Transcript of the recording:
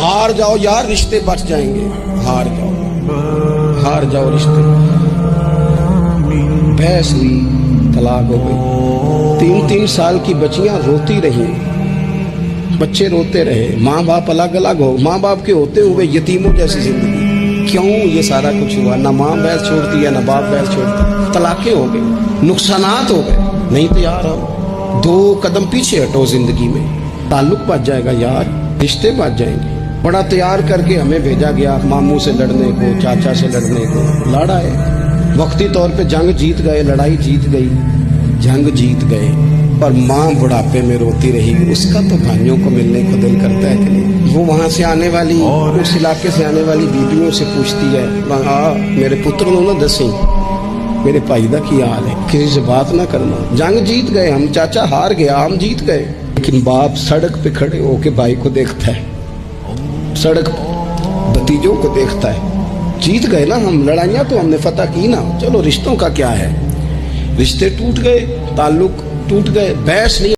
हार जाओ यार रिश्ते बच जाएंगे, हार जाओ रिश्ते। बहस हुई, तलाक हो गई। 3-3 साल की बच्चियां रोती रही, बच्चे रोते रहे, माँ बाप अलग अलग हो, माँ बाप के होते हुए यतीमों जैसी जिंदगी। क्यों ये सारा कुछ हुआ? ना माँ बैल छोड़ती है, ना बाप बैल छोड़ता। तलाकें हो गई, नुकसानात हो गए। नहीं तो यार हम 2 कदम पीछे हटो जिंदगी में, ताल्लुक बच जाएगा यार, रिश्ते बच जाएंगे। बड़ा तैयार करके हमें भेजा गया मामू से लड़ने को, चाचा से लड़ने को। लड़ा है, वक्ती तौर पे जंग जीत गए, लड़ाई जीत गई, जंग जीत गए, पर माँ बुढ़ापे में रोती रही। उसका तो भाइयों को मिलने को दिल करता है कि नहीं? वो वहां से आने वाली, उस इलाके से आने वाली बीबियों से पूछती है, मेरे पुत्र नो ना दसी मेरे भाई दा की हाल है, किसी से बात ना करना। जंग जीत गए हम, चाचा हार गया, हम जीत गए। लेकिन बाप सड़क पे खड़े होके भाई को देखता है, सड़क भतीजों को देखता है। जीत गए ना हम, लड़ाइयाँ तो हमने फतह की ना। चलो रिश्तों का क्या है, रिश्ते टूट गए, ताल्लुक टूट गए, बहस नहीं।